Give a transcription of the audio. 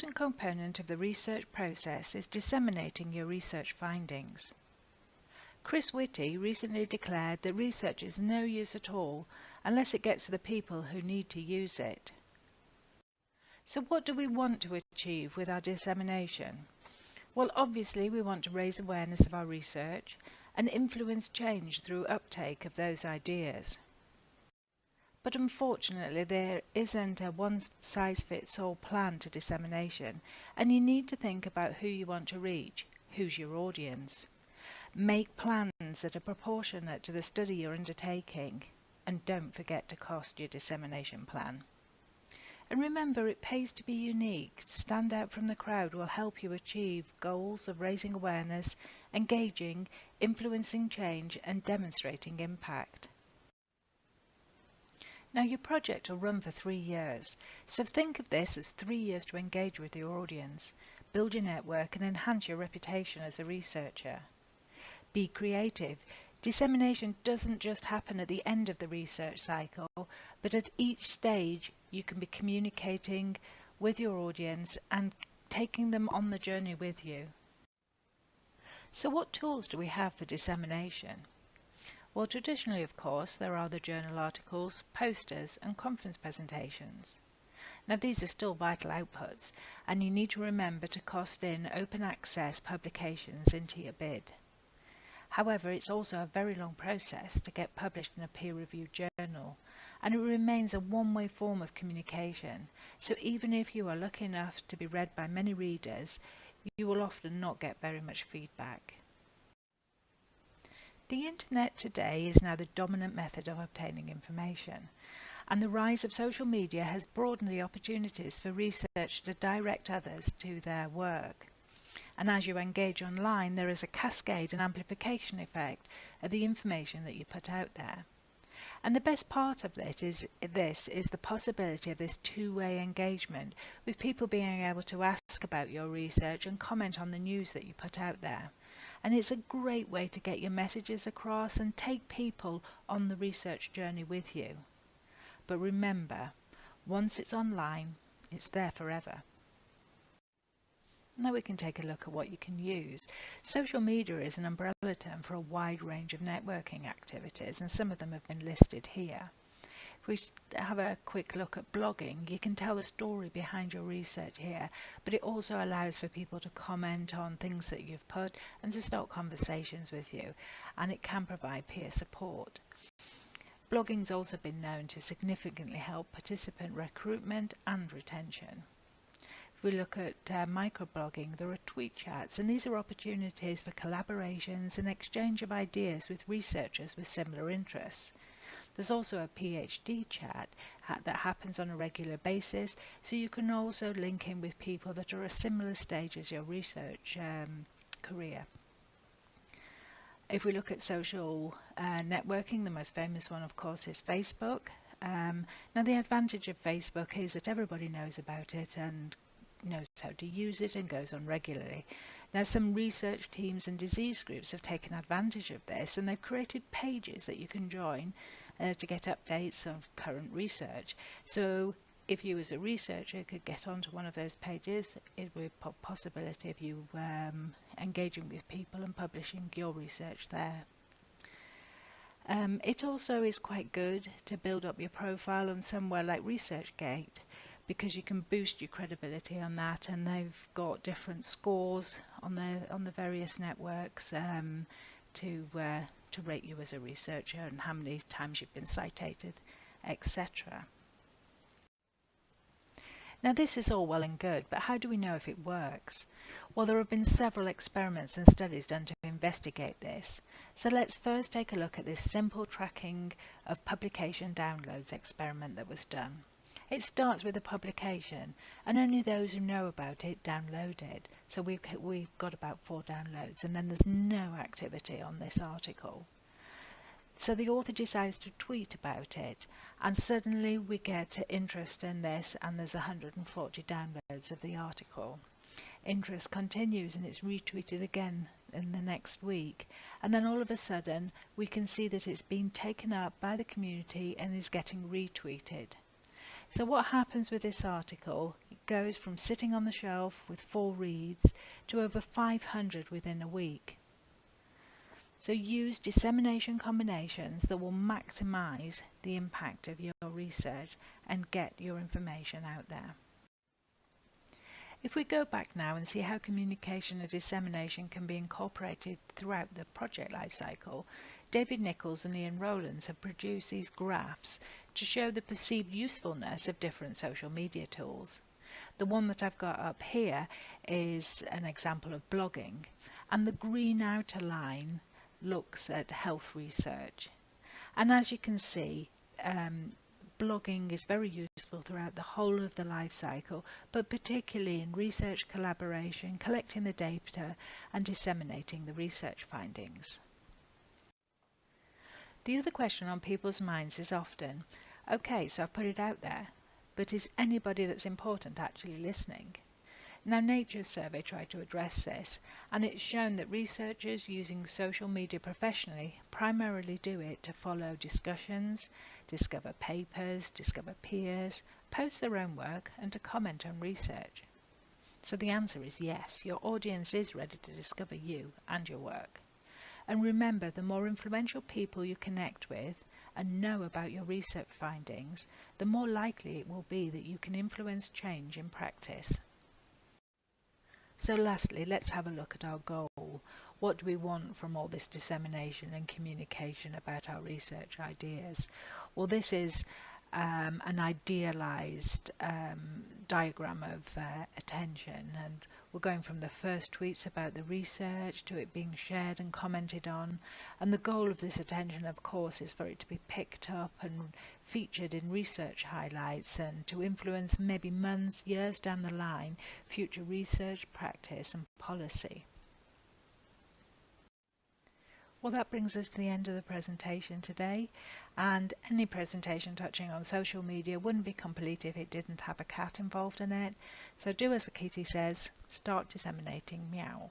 important component of the research process is disseminating your research findings. Chris Whitty recently declared that research is no use at all unless it gets to the people who need to use it. So what do we want to achieve with our dissemination? Well, obviously we want to raise awareness of our research and influence change through uptake of those ideas. But unfortunately there isn't a one-size-fits-all plan to dissemination, and you need to think about who you want to reach, who's your audience. Make plans that are proportionate to the study you're undertaking, and don't forget to cost your dissemination plan. And remember, it pays to be unique. Stand out from the crowd will help you achieve goals of raising awareness, engaging, influencing change, and demonstrating impact. Now, your project will run for 3 years, so think of this as 3 years to engage with your audience, build your network, and enhance your reputation as a researcher. Be creative. Dissemination doesn't just happen at the end of the research cycle, but at each stage you can be communicating with your audience and taking them on the journey with you. So what tools do we have for dissemination? Well, traditionally, of course, there are the journal articles, posters, and conference presentations. Now, these are still vital outputs, and you need to remember to cost in open access publications into your bid. However, it's also a very long process to get published in a peer-reviewed journal, and it remains a one-way form of communication. So even if you are lucky enough to be read by many readers, you will often not get very much feedback. The internet today is now the dominant method of obtaining information, and the rise of social media has broadened the opportunities for research to direct others to their work. And as you engage online, there is a cascade and amplification effect of the information that you put out there. And the best part of it is the possibility of this two-way engagement, with people being able to ask about your research and comment on the news that you put out there. And it's a great way to get your messages across and take people on the research journey with you. But remember, once it's online, it's there forever. Now we can take a look at what you can use. Social media is an umbrella term for a wide range of networking activities, and some of them have been listed here. If we have a quick look at blogging, you can tell the story behind your research here, but it also allows for people to comment on things that you've put and to start conversations with you, and it can provide peer support. Blogging's also been known to significantly help participant recruitment and retention. If we look at microblogging, there are tweet chats, and these are opportunities for collaborations and exchange of ideas with researchers with similar interests. There's also a PhD chat that happens on a regular basis, so you can also link in with people that are at a similar stage as your research career. If we look at social networking, the most famous one, of course, is Facebook. Now, the advantage of Facebook is that everybody knows about it and knows how to use it and goes on regularly. Now, some research teams and disease groups have taken advantage of this, and they've created pages that you can join to get updates of current research. So if you as a researcher could get onto one of those pages, it would be a possibility of you engaging with people and publishing your research there. It also is quite good to build up your profile on somewhere like ResearchGate, because you can boost your credibility on that, and they've got different scores on the various networks to rate you as a researcher and how many times you've been cited, etc. Now, this is all well and good, but how do we know if it works? Well, there have been several experiments and studies done to investigate this. So let's first take a look at this simple tracking of publication downloads experiment that was done. It starts with a publication, and only those who know about it download it. So we've got about 4 downloads, and then there's no activity on this article. So the author decides to tweet about it, and suddenly we get interest in this, and there's 140 downloads of the article. Interest continues, and it's retweeted again in the next week, and then all of a sudden we can see that it's been taken up by the community and is getting retweeted. So what happens with this article? It goes from sitting on the shelf with 4 reads to over 500 within a week. So use dissemination combinations that will maximise the impact of your research and get your information out there. If we go back now and see how communication and dissemination can be incorporated throughout the project lifecycle, David Nichols and Ian Rowlands have produced these graphs to show the perceived usefulness of different social media tools. The one that I've got up here is an example of blogging, and the green outer line looks at health research. And as you can see, blogging is very useful throughout the whole of the life cycle, but particularly in research collaboration, collecting the data and disseminating the research findings. The other question on people's minds is often, okay, so I've put it out there, but is anybody that's important actually listening? Now, NIHR survey tried to address this, and it's shown that researchers using social media professionally primarily do it to follow discussions, discover papers, discover peers, post their own work, and to comment on research. So the answer is yes, your audience is ready to discover you and your work. And remember, the more influential people you connect with and know about your research findings, the more likely it will be that you can influence change in practice. So lastly, let's have a look at our goal. What do we want from all this dissemination and communication about our research ideas? Well, this is an idealized diagram of attention, and we're going from the first tweets about the research to it being shared and commented on, and the goal of this attention, of course, is for it to be picked up and featured in research highlights and to influence maybe months, years down the line, future research, practice and policy. Well, that brings us to the end of the presentation today, and any presentation touching on social media wouldn't be complete if it didn't have a cat involved in it. So do as the kitty says, start disseminating, meow.